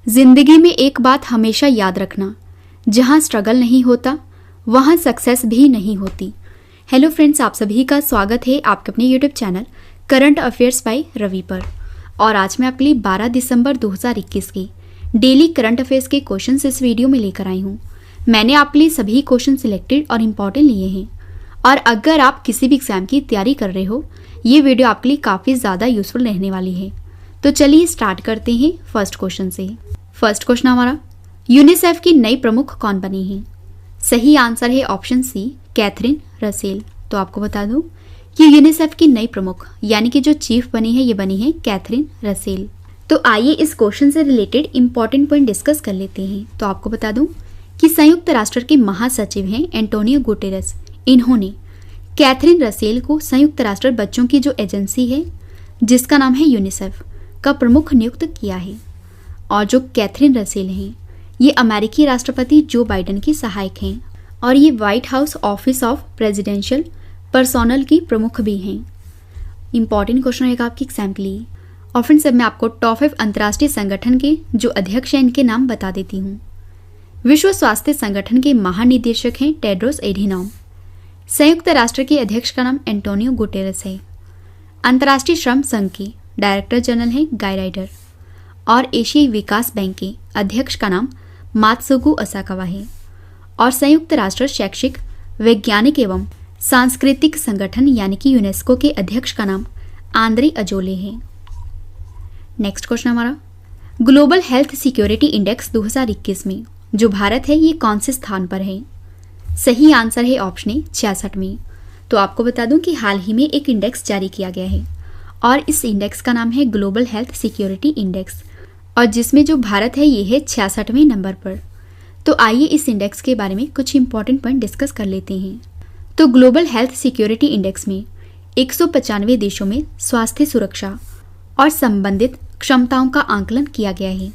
जिंदगी में एक बात हमेशा याद रखना, जहां स्ट्रगल नहीं होता वहां सक्सेस भी नहीं होती। हेलो फ्रेंड्स, आप सभी का स्वागत है आपके अपने YouTube channel current affairs by Ravi पर। और आज मैं आपके लिए 12 दिसंबर 2021 की डेली करंट अफेयर्स के क्वेश्चन इस वीडियो में लेकर आई हूँ। मैंने आपके लिए सभी क्वेश्चन सिलेक्टेड और इम्पॉर्टेंट लिए हैं। और अगर आप किसी भी एग्जाम की तैयारी कर रहे हो, ये वीडियो आपके लिए काफ़ी ज़्यादा यूजफुल रहने वाली है। तो चलिए स्टार्ट करते हैं फर्स्ट क्वेश्चन से। फर्स्ट क्वेश्चन हमारा, यूनिसेफ की नई प्रमुख कौन बनी है? सही आंसर है ऑप्शन सी, कैथरीन रसेल। तो आपको बता दूं कि यूनिसेफ की नई प्रमुख यानी कि जो चीफ बनी है, ये बनी है कैथरीन रसेल। तो आइए इस क्वेश्चन से रिलेटेड इंपॉर्टेंट पॉइंट डिस्कस कर लेते हैं। तो आपको बता दूं कि संयुक्त राष्ट्र के महासचिव हैं एंटोनियो गुटेरेस। इन्होंने कैथरीन रसेल को संयुक्त राष्ट्र बच्चों की जो एजेंसी है जिसका नाम है यूनिसेफ का प्रमुख नियुक्त किया है। और जो कैथरीन रसेल हैं, ये अमेरिकी राष्ट्रपति जो बाइडेन की सहायक हैं और ये white house office of presidential personnel की प्रमुख भी हैं। इंपॉर्टेंट क्वेश्चन रहेगा आपकी एग्जाम के लिए। और फ्रेंड्स, अब मैं आपको टॉप 5 अंतर्राष्ट्रीय संगठन के जो अध्यक्ष हैं इनके नाम बता देती हूँ। विश्व स्वास्थ्य संगठन के महानिदेशक हैं टेड्रोस एडिनॉम। संयुक्त राष्ट्र के अध्यक्ष का नाम एंटोनियो गुटेरेस है। अंतर्राष्ट्रीय श्रम संघ के डायरेक्टर जनरल हैं गाई राइडर। और एशियाई विकास बैंक के अध्यक्ष का नाम मात्सुगु असाकावा है। और संयुक्त राष्ट्र शैक्षिक, वैज्ञानिक एवं सांस्कृतिक संगठन यानी कि यूनेस्को के अध्यक्ष का नाम आंद्रे अजोले है। नेक्स्ट क्वेश्चन हमारा, ग्लोबल हेल्थ सिक्योरिटी इंडेक्स 2021 में जो भारत है, ये कौन से स्थान पर है? सही आंसर है ऑप्शन 66वें। तो आपको बता दूं कि हाल ही में एक इंडेक्स जारी किया गया है और इस इंडेक्स का नाम है ग्लोबल हेल्थ सिक्योरिटी इंडेक्स, और जिसमें जो भारत है ये है 66वें नंबर पर। तो आइए इस इंडेक्स के बारे में कुछ इंपॉर्टेंट पॉइंट डिस्कस कर लेते हैं। तो ग्लोबल हेल्थ सिक्योरिटी इंडेक्स में 195 देशों में स्वास्थ्य सुरक्षा और संबंधित क्षमताओं का आंकलन किया गया है।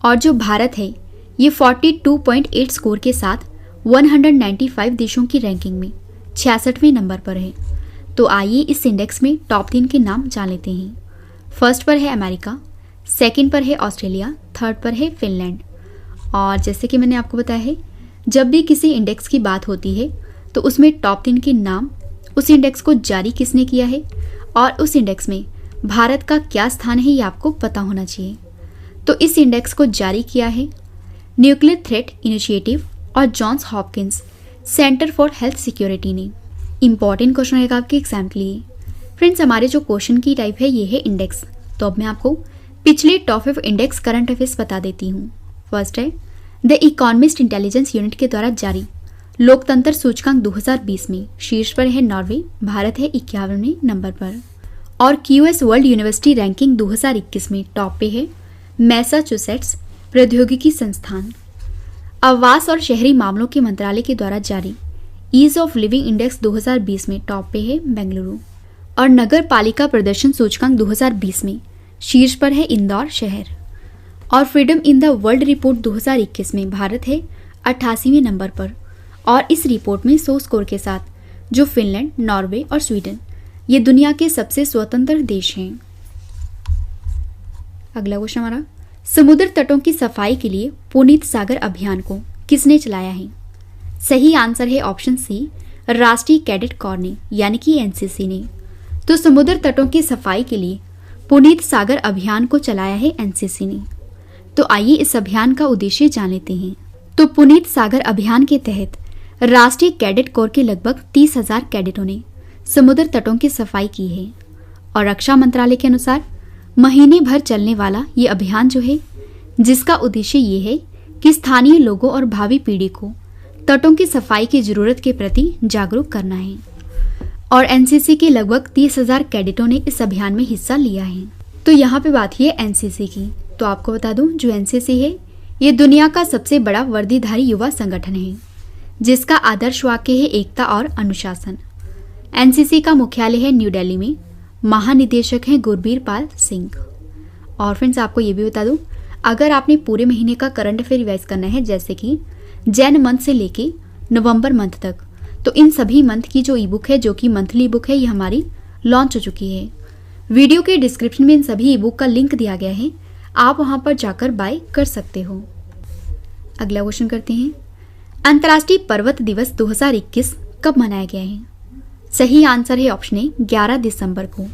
और जो भारत है ये 42.8 स्कोर के साथ 195 देशों की रैंकिंग में 66वें नंबर पर है। तो आइए इस इंडेक्स में टॉप 3 के नाम जान लेते हैं। फर्स्ट पर है अमेरिका, सेकंड पर है ऑस्ट्रेलिया, थर्ड पर है फिनलैंड। और जैसे कि मैंने आपको बताया है, जब भी किसी इंडेक्स की बात होती है तो उसमें टॉप 3 के नाम, उस इंडेक्स को जारी किसने किया है और उस इंडेक्स में भारत का क्या स्थान है, ये आपको पता होना चाहिए। तो इस इंडेक्स को जारी किया है न्यूक्लियर थ्रेट इनिशिएटिव और Johns Hopkins Center for Health Security ने। इंपॉर्टेंट क्वेश्चन रहेगा आपके एग्जाम के लिए। फ्रेंड्स, हमारे जो क्वेश्चन की टाइप है ये है इंडेक्स। तो अब मैं आपको पिछले टॉप 5 इंडेक्स करंट अफेयर्स बता देती हूँ। फर्स्ट है द इकोनॉमिस्ट इंटेलिजेंस यूनिट के द्वारा जारी लोकतंत्र सूचकांक 2020 में शीर्ष पर है नॉर्वे, भारत है 51वें नंबर पर। और क्यूएस वर्ल्ड यूनिवर्सिटी रैंकिंग 2021 में टॉप पे है मैसाचुसेट्स प्रौद्योगिकी संस्थान। आवास और शहरी मामलों के मंत्रालय के द्वारा जारी ईज ऑफ लिविंग इंडेक्स 2020 में टॉप पे है बेंगलुरु। और नगर पालिका प्रदर्शन सूचकांक 2020 में शीर्ष पर है इंदौर शहर। और freedom in the world report 2021 में भारत है 88वें नंबर पर। और इस रिपोर्ट में 100 स्कोर के साथ जो फिनलैंड, नॉर्वे और स्वीडन ये दुनिया के सबसे स्वतंत्र देश हैं। अगला क्वेश्चन हमारा, समुद्र तटों की सफाई के लिए पुनीत सागर अभियान को किसने चलाया है? सही आंसर है ऑप्शन सी, राष्ट्रीय कैडेट कॉर ने यानी कि एनसीसी ने। तो समुद्र तटों की सफाई के लिए पुनीत सागर अभियान को चलाया है एनसीसी ने। तो आइए इस अभियान का उद्देश्य जान लेते हैं। तो पुनीत सागर अभियान के तहत राष्ट्रीय कैडेट कोर के लगभग 30,000 कैडेटों ने समुद्र तटों की सफाई की है। और रक्षा मंत्रालय के अनुसार महीने भर चलने वाला ये अभियान जो है, जिसका उद्देश्य ये है कि स्थानीय लोगों और भावी पीढ़ी को तटों की सफाई की जरूरत के प्रति जागरूक करना है। और एनसीसी के लगभग 30,000 कैडेटों ने इस अभियान में हिस्सा लिया है। तो यहाँ पे बात ही है एनसीसी की। तो आपको बता दूं, जो एनसीसी है ये दुनिया का सबसे बड़ा वर्दीधारी युवा संगठन है, जिसका आदर्श वाक्य है एकता और अनुशासन। एनसीसी का मुख्यालय है न्यू दिल्ली में। महानिदेशक हैं गुरबीर पाल सिंह। और फ्रेंड्स, आपको ये भी बता दूं, अगर आपने पूरे महीने का करंट अफेयर रिवाइज करना है, जैसे कि जैन मंथ से लेके नवंबर मंथ तक, तो इन सभी मंथ की जो ई बुक है, जो कि मंथली बुक है, ये हमारी लॉन्च हो चुकी है। वीडियो के डिस्क्रिप्शन में इन सभी ई बुक का लिंक दिया गया है। आप वहां पर जाकर बाय कर सकते हो। अगला क्वेश्चन करते हैं, अंतर्राष्ट्रीय पर्वत दिवस 2021 कब मनाया गया है? सही आंसर है ऑप्शन ए 11 दिसंबर को।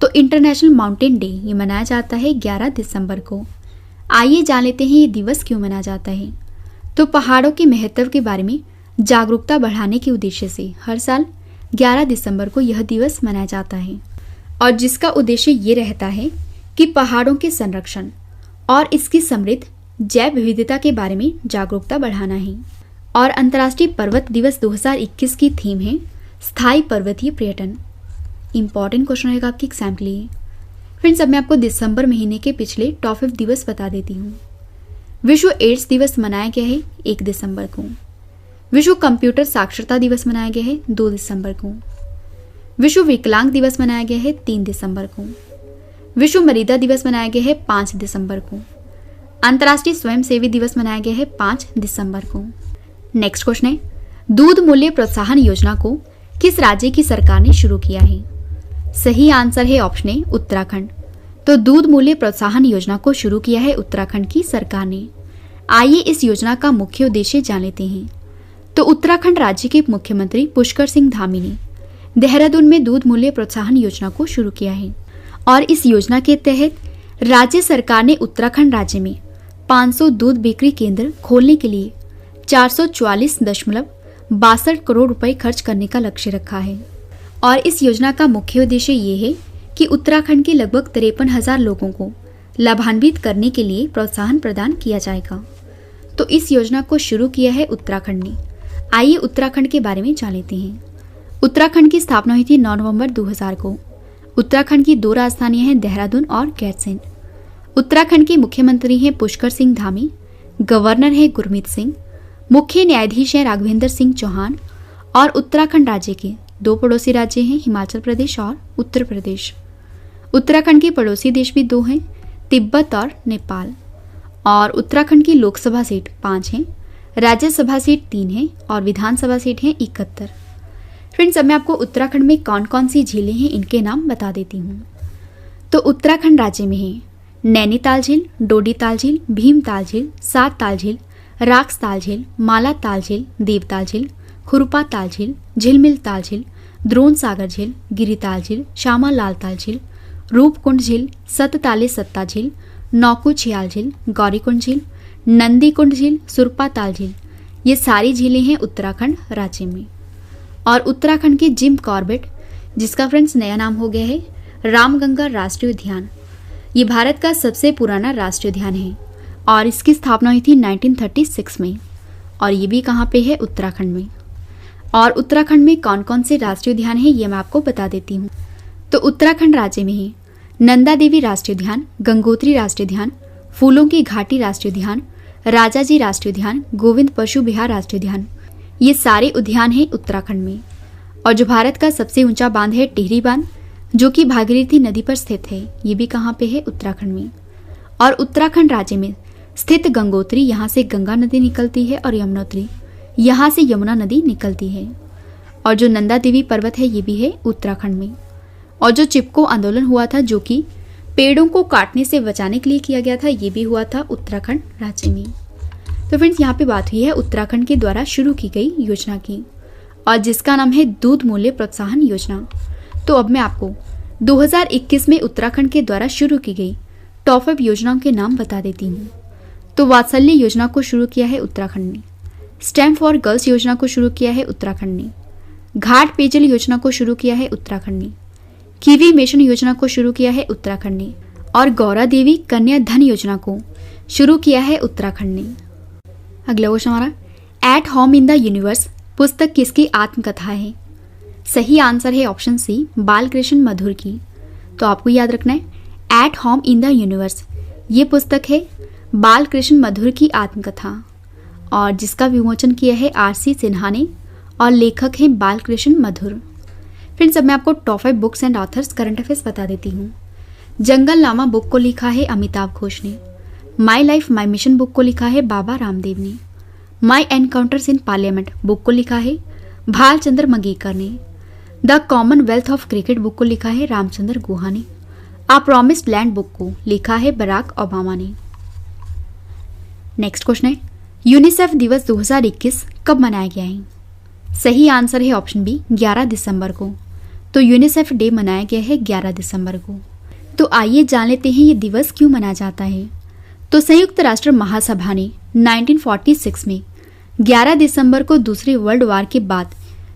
तो इंटरनेशनल माउंटेन डे ये मनाया जाता है 11 दिसंबर को। आइए जान लेते हैं ये दिवस क्यों मनाया जाता है। तो पहाड़ों के महत्व के बारे में जागरूकता बढ़ाने के उद्देश्य से हर साल 11 दिसंबर को यह दिवस मनाया जाता है, और जिसका उद्देश्य ये रहता है कि पहाड़ों के संरक्षण और इसकी समृद्ध जैव विविधता के बारे में जागरूकता बढ़ाना है। और अंतर्राष्ट्रीय पर्वत दिवस 2021 की थीम है स्थायी पर्वतीय पर्यटन। इंपॉर्टेंट क्वेश्चन रहेगा आपके एग्जाम के लिए। फ्रेंड्स, अब मैं आपको दिसंबर महीने के पिछले टॉप 5 दिवस बता देती हूँ। विश्व एड्स दिवस मनाया गया है 1 दिसंबर को। विश्व कंप्यूटर साक्षरता दिवस मनाया गया है 2 दिसंबर को। विश्व विकलांग दिवस मनाया गया है 3 दिसंबर को। विश्व मृदा दिवस मनाया गया है 5 दिसंबर को। अंतर्राष्ट्रीय स्वयंसेवी दिवस मनाया गया है 5 दिसंबर को। नेक्स्ट क्वेश्चन है, दूध मूल्य प्रोत्साहन योजना को किस राज्य की सरकार ने शुरू किया है? सही आंसर है ऑप्शन ए उत्तराखंड। तो दूध मूल्य प्रोत्साहन योजना को शुरू किया है उत्तराखंड की सरकार ने। आइए इस योजना का मुख्य उद्देश्य जान लेते हैं। तो उत्तराखंड राज्य के मुख्यमंत्री पुष्कर सिंह धामी ने देहरादून में दूध मूल्य प्रोत्साहन योजना को शुरू किया है, और इस योजना के तहत राज्य सरकार ने उत्तराखंड राज्य में 500 दूध बिक्री केंद्र खोलने के लिए 444.62 करोड़ रुपए खर्च करने का लक्ष्य रखा है। और इस योजना का मुख्य उद्देश्य ये है कि उत्तराखंड के लगभग 53,000 लोगों को लाभान्वित करने के लिए प्रोत्साहन प्रदान किया जाएगा। तो इस योजना को शुरू किया है उत्तराखंड ने। आइए उत्तराखंड के बारे में जान लेते हैं। उत्तराखंड की स्थापना हुई थी 9 नवंबर 2000 को। उत्तराखंड की 2 राजधानियां हैं, देहरादून और गैरसैंण। उत्तराखंड के मुख्यमंत्री हैं पुष्कर सिंह धामी, गवर्नर है गुरमीत सिंह, मुख्य न्यायाधीश हैं राघवेंद्र सिंह चौहान, और उत्तराखंड राज्य के 2 पड़ोसी राज्य हैं, हिमाचल प्रदेश और उत्तर प्रदेश। उत्तराखंड के पड़ोसी देश भी 2 हैं, तिब्बत और नेपाल। और उत्तराखंड की लोकसभा सीट 5 हैं, राज्यसभा सीट 3 है, और विधानसभा सीट है 71। फ्रेंड्स, अब मैं आपको उत्तराखंड में कौन कौन सी झीलें हैं इनके नाम बता देती हूँ। तो उत्तराखंड राज्य में है नैनीताल झील, डोडीताल झील, भीमताल झील, सात ताल झील, राक्स ताल झील, माला ताल झील, देवताल झील, खुरपा ताल झील, झिलमिल ताल झील, द्रोण सागर झील, गिरिताल झील, श्यामा लाल ताल झील, रूपकुंड झील, सतताले सत्ता झील, नौकू छियाल झील, गौरीकुंड झील, नंदीकुंड झील, सुरपा ताल झील, ये सारी झीलें हैं उत्तराखंड राज्य में। और उत्तराखंड के जिम कॉर्बेट, जिसका फ्रेंड्स नया नाम हो गया है रामगंगा राष्ट्रीय उद्यान, ये भारत का सबसे पुराना राष्ट्रीय उद्यान है, और इसकी स्थापना हुई थी 1936 में, और ये भी कहाँ पे है? उत्तराखंड में। और उत्तराखंड में कौन कौन से राष्ट्रीय उद्यान हैं ये मैं आपको बता देती हूँ। तो उत्तराखंड राज्य में है नंदा देवी राष्ट्रीय उद्यान, गंगोत्री राष्ट्रीय उद्यान, फूलों की घाटी राष्ट्रीय उद्यान, राजाजी राष्ट्रीय उद्यान, गोविंद पशु विहार राष्ट्रीय उद्यान, ये सारे उद्यान हैं उत्तराखंड में। और जो भारत का सबसे ऊंचा बांध है टिहरी बांध, जो कि भागीरथी नदी पर स्थित है, ये भी कहाँ पे है? उत्तराखंड में। और उत्तराखंड राज्य में स्थित गंगोत्री, यहाँ से गंगा नदी निकलती है, और यमुनोत्री, यहाँ से यमुना नदी निकलती है। और जो नंदा देवी पर्वत है ये भी है उत्तराखंड में। और जो चिपको आंदोलन हुआ था, जो कि पेड़ों को काटने से बचाने के लिए किया गया था, ये भी हुआ था उत्तराखंड राज्य में। तो फ्रेंड्स, यहाँ पे बात हुई है उत्तराखंड के द्वारा शुरू की गई योजना की, और जिसका नाम है दूध मूल्य प्रोत्साहन योजना। तो अब मैं आपको 2021 में उत्तराखंड के द्वारा शुरू की गई टॉप 5 योजनाओं के नाम बता देती हूँ। तो वात्सल्य योजना को शुरू किया है उत्तराखंड ने, स्टेम फॉर गर्ल्स योजना को शुरू किया है उत्तराखंड ने, घाट पेयजल योजना को शुरू किया है उत्तराखंड ने, कीवी मिशन योजना को शुरू किया है उत्तराखंड ने, और गौरा देवी कन्या धन योजना को शुरू किया है उत्तराखंड ने। अगला क्वेश्चन हमारा, at home in the universe पुस्तक किसकी आत्मकथा है? सही आंसर है ऑप्शन सी बालकृष्ण मधुर की। तो आपको याद रखना है at home in the universe, ये पुस्तक है बालकृष्ण मधुर की आत्मकथा, और जिसका विमोचन किया है RC सिन्हा ने, और लेखक हैं बालकृष्ण मधुर। फ्रेंड्स, अब मैं आपको top 5 books and authors current affairs बता देती हूँ। जंगलनामा बुक को लिखा है अमिताभ घोष ने, my life my mission book को लिखा है बाबा रामदेव ने, माई एनकाउंटर्स इन पार्लियामेंट बुक को लिखा है भालचंद्र मंगेकर ने, the Commonwealth of cricket book को लिखा है रामचंद्र गुहा ने, आ प्रॉमिस्ड लैंड बुक को लिखा है बराक ओबामा ने। नेक्स्ट क्वेश्चन है, यूनिसेफ दिवस 2021 कब मनाया गया है? सही आंसर है ऑप्शन बी 11 दिसंबर को। तो यूनिसेफ डे मनाया गया है 11 दिसंबर को। तो आइए जान लेते हैं ये दिवस क्यों मनाया जाता है। तो संयुक्त राष्ट्र महासभा ने 1946 में 11 दिसंबर को दूसरे वर्ल्ड वार के बाद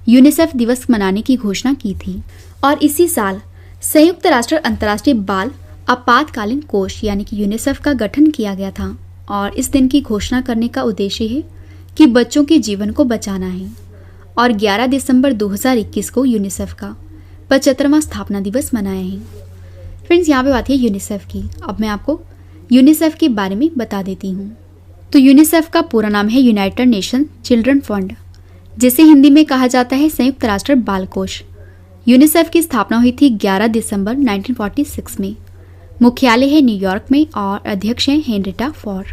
यूनिसेफ दिवस मनाने की घोषणा की थी और इसी साल संयुक्त राष्ट्र अंतर्राष्ट्रीय बाल आपातकालीन कोष यानी कि यूनिसेफ का गठन किया गया था और इस दिन की घोषणा करने का उद्देश्य है कि बच्चों के जीवन को बचाना है। और 11 दिसंबर 2021 को यूनिसेफ का 75वां स्थापना दिवस मनाया है। फ्रेंड्स, यहाँ पे बात है यूनिसेफ की। अब मैं आपको यूनिसेफ के बारे में बता देती हूँ। तो यूनिसेफ का पूरा नाम है यूनाइटेड नेशन चिल्ड्रन फंड, जिसे हिंदी में कहा जाता है संयुक्त राष्ट्र बाल कोष। यूनिसेफ की स्थापना हुई थी 11 दिसंबर 1946 में। मुख्यालय है न्यूयॉर्क में और अध्यक्ष हैं हेनरिटा फॉर।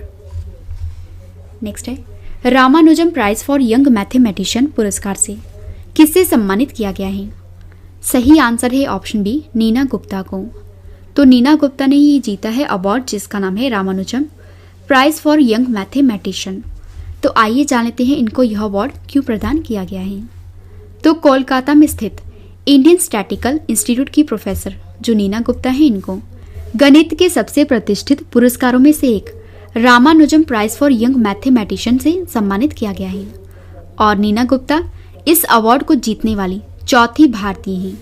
नेक्स्ट है, Ramanujan Prize for Young Mathematician पुरस्कार से किससे सम्मानित किया गया है? सही आंसर है ऑप्शन बी नीना गुप्ता को। तो नीना गुप्ता ने ये जीता है अवार्ड जिसका नाम है Ramanujan Prize for Young Mathematician. तो आइए जान लेते हैं इनको यह अवार्ड क्यों प्रदान किया गया है। तो कोलकाता में स्थित इंडियन स्टैटिकल इंस्टीट्यूट की प्रोफेसर जो नीना गुप्ता है, इनको गणित के सबसे प्रतिष्ठित पुरस्कारों में से एक Ramanujan Prize for Young Mathematician से सम्मानित किया गया है। और नीना गुप्ता इस अवार्ड को जीतने वाली चौथी भारतीय हैं।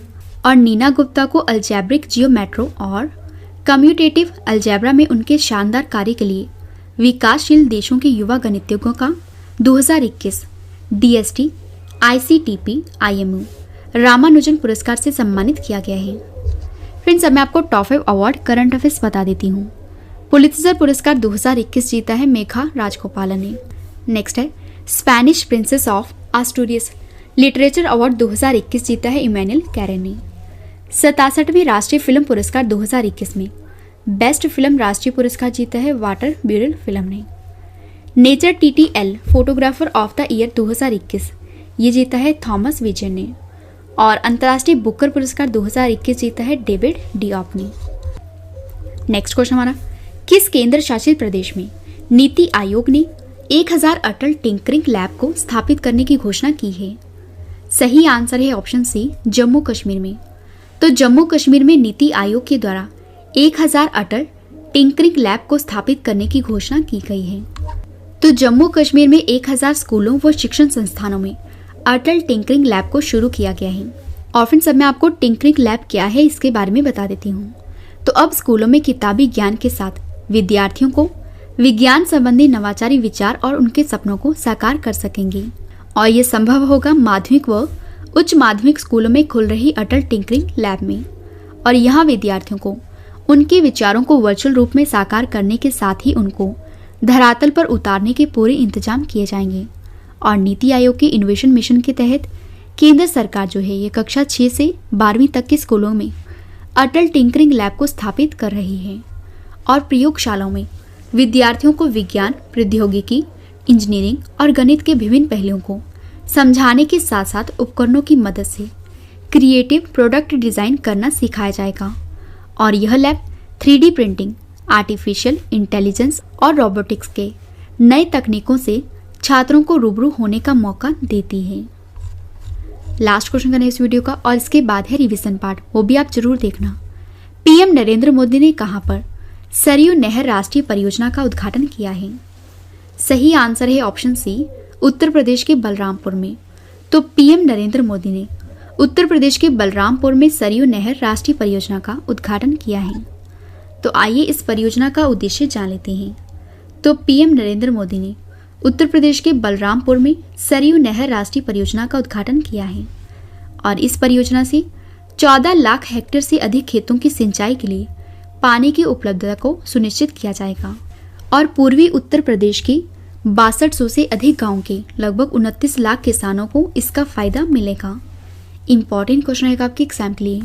और नीना गुप्ता को अल्जेब्रिक जियोमेट्रो और कम्यूटेटिव अलजेब्रा में उनके शानदार कार्य के लिए विकासशील देशों के युवा गणितज्ञों का 2021 DST ICTP IMU रामानुजन पुरस्कार से सम्मानित किया गया है। फ्रेंड्स, अब मैं आपको टॉप 5 अवार्ड करंट अफेयर्स बता देती हूँ। पुलित्जर पुरस्कार 2021 जीता है मेघा राजगोपालन ने। नेक्स्ट है, Spanish Princess of Asturias literature award 2021 जीता है इमैनुएल कैरेन ने। 67वें राष्ट्रीय फिल्म पुरस्कार 2021 में बेस्ट फिल्म राष्ट्रीय पुरस्कार जीता है वाटर ब्यूरल फिल्म ने। Nature TTL photographer of the year 2021 ये जीता है थॉमस विजन ने। और अंतर्राष्ट्रीय बुकर पुरस्कार 2021 जीता है डेविड डिऑप ने। नेक्स्ट क्वेश्चन हमारा, किस केंद्र शासित प्रदेश में नीति आयोग ने 1000 अटल टिंकरिंग लैब को स्थापित करने की घोषणा की है? सही आंसर है ऑप्शन सी जम्मू कश्मीर में। तो जम्मू कश्मीर में नीति आयोग के द्वारा 1000 अटल टिंकरिंग लैब को स्थापित करने की घोषणा की गई है। तो जम्मू कश्मीर में 1000 स्कूलों व शिक्षण संस्थानों में अटल टिंकरिंग लैब को शुरू किया गया है। और फ्रेंड्स, अब मैं आपको टिंकरिंग लैब क्या है इसके बारे में बता देती हूँ। तो अब स्कूलों में किताबी ज्ञान के साथ विद्यार्थियों को विज्ञान संबंधी नवाचारी विचार और उनके सपनों को साकार कर सकेंगे। और ये संभव होगा माध्यमिक व उच्च माध्यमिक स्कूलों में खुल रही अटल टिंकरिंग लैब में। और यहाँ विद्यार्थियों को उनके विचारों को वर्चुअल रूप में साकार करने के साथ ही उनको धरातल पर उतारने के पूरे इंतजाम किए जाएंगे। और नीति आयोग के इनोवेशन मिशन के तहत केंद्र सरकार जो है ये कक्षा 6 से 12वीं तक के स्कूलों में अटल टिंकरिंग लैब को स्थापित कर रही है। और प्रयोगशालाओं में विद्यार्थियों को विज्ञान, प्रौद्योगिकी, इंजीनियरिंग और गणित के विभिन्न पहलुओं को समझाने के साथ साथ उपकरणों की मदद से क्रिएटिव प्रोडक्ट डिजाइन करना सिखाया जाएगा। और यह lab 3D printing, artificial intelligence और रोबोटिक्स के नए तकनीकों से छात्रों को रूबरू होने का मौका देती है। लास्ट क्वेश्चन करना इस वीडियो का और इसके बाद है रिवीजन पार्ट, वो भी आप जरूर देखना। पीएम नरेंद्र मोदी ने कहां पर सरयू नहर राष्ट्रीय परियोजना का उद्घाटन किया है? सही आंसर है ऑप्शन सी उत्तर प्रदेश के बलरामपुर में। तो पीएम नरेंद्र मोदी ने उत्तर प्रदेश के बलरामपुर में सरयू नहर राष्ट्रीय परियोजना का उद्घाटन किया है। तो आइए इस परियोजना का उद्देश्य जान लेते हैं। तो पीएम नरेंद्र मोदी ने उत्तर प्रदेश के बलरामपुर में सरयू नहर राष्ट्रीय परियोजना का उद्घाटन किया है। और इस परियोजना से 14 लाख हेक्टेयर से अधिक खेतों की सिंचाई के लिए पानी की उपलब्धता को सुनिश्चित किया जाएगा। और पूर्वी उत्तर प्रदेश के 6200 से अधिक गांव के लगभग 29 लाख किसानों को इसका फायदा मिलेगा। इंपॉर्टेंट क्वेश्चन रहेगा आपके एग्जाम के लिए।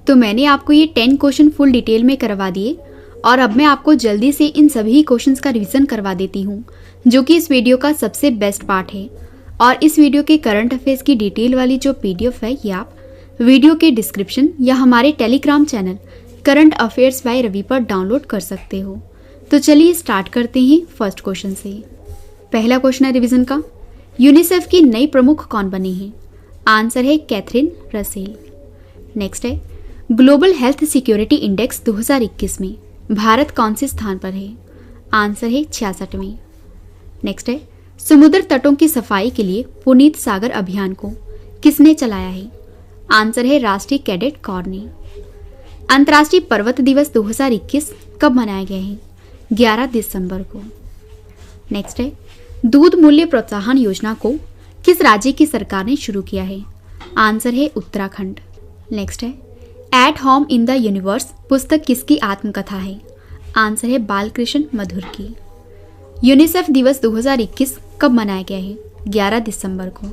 तो मैंने आपको ये 10 क्वेश्चन फुल डिटेल में करवा दिए और अब मैं आपको जल्दी से इन सभी क्वेश्चंस का रिवीजन करवा देती हूँ, जो कि इस वीडियो का सबसे बेस्ट पार्ट है। और इस वीडियो के करंट अफेयर्स की डिटेल वाली जो PDF है ये आप वीडियो के डिस्क्रिप्शन या हमारे Telegram channel current affairs by Ravi पर डाउनलोड कर सकते हो। तो चलिए स्टार्ट करते हैं फर्स्ट क्वेश्चन से। पहला क्वेश्चन है रिवीजन का, यूनिसेफ की नई प्रमुख कौन बनी है? आंसर है कैथरीन रसेल। नेक्स्ट है, ग्लोबल हेल्थ सिक्योरिटी इंडेक्स 2021 में भारत कौन से स्थान पर है? आंसर है 66वें। नेक्स्ट है, समुद्र तटों की सफाई के लिए पुनीत सागर अभियान को किसने चलाया है? आंसर है राष्ट्रीय कैडेट कॉर ने। अंतर्राष्ट्रीय पर्वत दिवस 2021 कब मनाया गया है? 11 दिसंबर को। नेक्स्ट है, दूध मूल्य प्रोत्साहन योजना को किस राज्य की सरकार ने शुरू किया है? आंसर है उत्तराखंड। नेक्स्ट है, at home in the universe पुस्तक किसकी आत्मकथा है? आंसर है बालकृष्ण मधुर की। यूनिसेफ दिवस 2021 कब मनाया गया है? 11 दिसंबर को।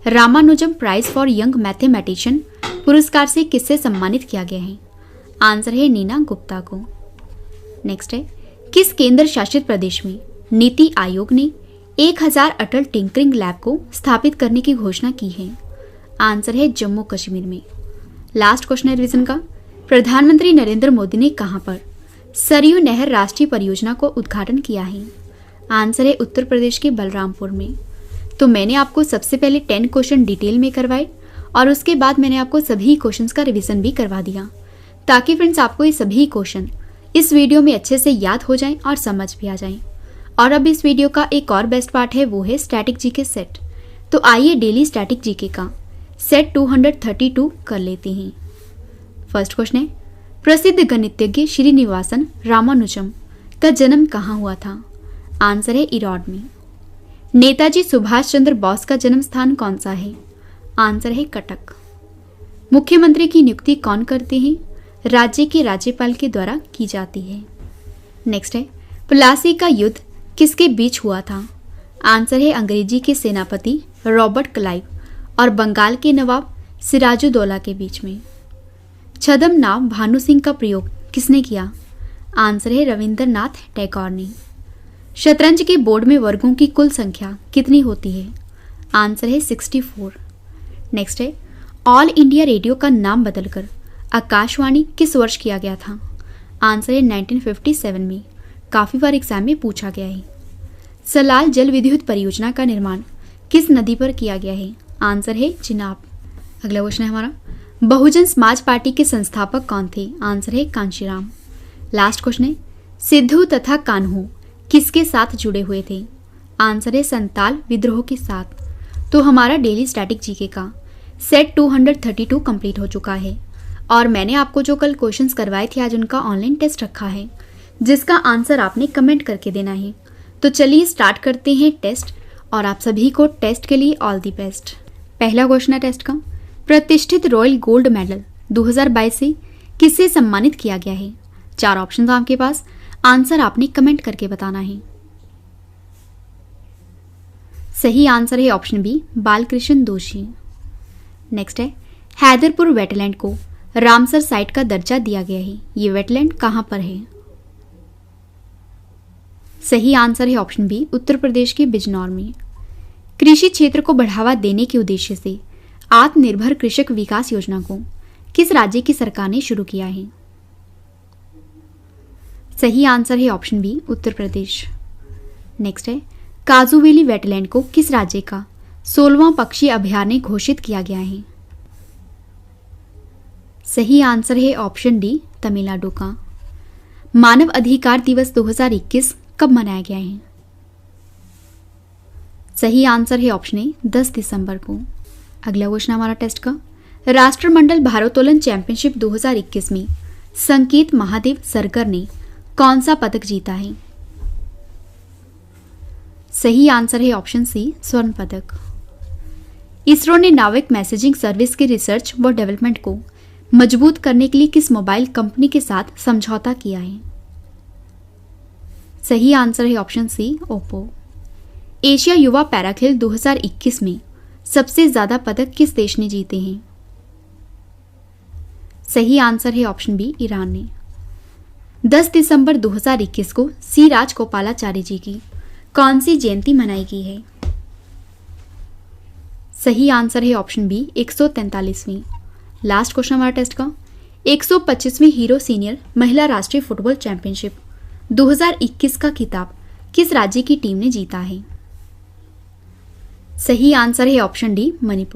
Ramanujan Prize for Young Mathematician पुरस्कार से किससे सम्मानित किया गया है? आंसर है नीना गुप्ता को। नेक्स्ट है, किस केंद्र शासित प्रदेश में नीति आयोग ने 1000 अटल टिंकरिंग लैब को स्थापित करने की घोषणा की है? आंसर है जम्मू कश्मीर में। लास्ट क्वेश्चन है रिवीजन का, प्रधानमंत्री नरेंद्र मोदी ने कहां पर सरयू नहर राष्ट्रीय परियोजना को उद्घाटन किया है? आंसर है उत्तर प्रदेश के बलरामपुर में। तो मैंने आपको सबसे पहले 10 क्वेश्चन डिटेल में करवाए और उसके बाद मैंने आपको सभी क्वेश्चंस का रिवीजन भी करवा दिया, ताकि फ्रेंड्स आपको ये सभी क्वेश्चन इस वीडियो में अच्छे से याद हो जाएं और समझ भी आ जाएं। और अब इस वीडियो का एक और बेस्ट पार्ट है, वो है स्टैटिक जीके सेट। तो आइए डेली स्टैटिक जीके का सेट 232 कर लेते हैं। फर्स्ट क्वेश्चन है, प्रसिद्ध गणितज्ञ श्रीनिवासन रामानुजम का जन्म कहाँ हुआ था? आंसर है इरौड में। नेताजी सुभाष चंद्र बोस का जन्म स्थान कौन सा है? आंसर है कटक। मुख्यमंत्री की नियुक्ति कौन करते हैं? राज्य के राज्यपाल के द्वारा की जाती है। नेक्स्ट है, प्लासी का युद्ध किसके बीच हुआ था? आंसर है अंग्रेजी के सेनापति रॉबर्ट क्लाइव और बंगाल के नवाब सिराजुद्दौला के बीच में। छद्म नाम भानु सिंह का प्रयोग किसने किया? आंसर है रविंद्रनाथ टैगोर ने। शतरंज के बोर्ड में वर्गों की कुल संख्या कितनी होती है? आंसर है 64। नेक्स्ट है, ऑल इंडिया रेडियो का नाम बदलकर आकाशवाणी किस वर्ष किया गया था? आंसर है 1957 में। काफी बार एग्जाम में पूछा गया है। सलाल जल विद्युत परियोजना का निर्माण किस नदी पर किया गया है? आंसर है चिनाब। अगला क्वेश्चन है हमारा, बहुजन समाज पार्टी के संस्थापक कौन थे? आंसर है कांशीराम। लास्ट क्वेश्चन है, सिद्धू तथा कान्हू किसके साथ जुड़े हुए थे? आंसर है संताल विद्रोह के साथ। तो हमारा डेली स्टैटिक जीके का सेट 232 कंप्लीट हो चुका है और मैंने आपको जो कल क्वेश्चंस करवाए थे आज उनका ऑनलाइन टेस्ट रखा है, जिसका आंसर आपने कमेंट करके देना है। तो चलिए स्टार्ट करते हैं टेस्ट और आप सभी को टेस्ट के लिए ऑल दी बेस्ट। पहला क्वेश्चन है टेस्ट का, प्रतिष्ठित रॉयल गोल्ड मेडल 2022 से किससे सम्मानित किया गया है? 4 ऑप्शन आपके पास, आंसर आपने कमेंट करके बताना है। सही आंसर है ऑप्शन बी बालकृष्ण दोषी। नेक्स्ट है, हैदरपुर वेटलैंड को रामसर साइट का दर्जा दिया गया है। ये वेटलैंड कहां पर है? सही आंसर है ऑप्शन बी उत्तर प्रदेश के बिजनौर में। कृषि क्षेत्र को बढ़ावा देने के उद्देश्य से आत्मनिर्भर कृषक विकास योजना को किस राज्य की सरकार ने शुरू किया है? सही आंसर है option B Uttar Pradesh. Next है, काजूवेली वेटलैंड को किस राज्य का 16वां पक्षी अभयारण्य घोषित किया गया है? सही आंसर है ऑप्शन डी तमिलनाडु का। मानव अधिकार दिवस 2021 कब मनाया गया है? सही आंसर है ऑप्शन ए 10 दिसंबर को। अगला क्वेश्चन हमारा टेस्ट का, राष्ट्रमंडल भारोत्तोलन चैंपियनशिप 2021 में संकेत महादेव सरगर ने कौन सा पदक जीता है? सही आंसर है ऑप्शन सी स्वर्ण पदक। इसरो ने नाविक मैसेजिंग सर्विस के रिसर्च व डेवलपमेंट को मजबूत करने के लिए किस मोबाइल कंपनी के साथ समझौता किया है? सही आंसर है ऑप्शन सी ओप्पो। एशिया युवा पैराखेल 2021 में सबसे ज्यादा पदक किस देश ने जीते हैं? सही आंसर है ऑप्शन बी ईरान ने। 10 दिसंबर 2021 को सी राजगोपालाचारी जी की कौन सी जयंती मनाई गई है? सही आंसर है ऑप्शन बी 143वीं। लास्ट क्वेश्चन हमारा टेस्ट का, 125वीं हीरो सीनियर महिला राष्ट्रीय फुटबॉल चैंपियनशिप 2021 का खिताब किस राज्य की टीम ने जीता है? सही आंसर है ऑप्शन डी, मणिपुर।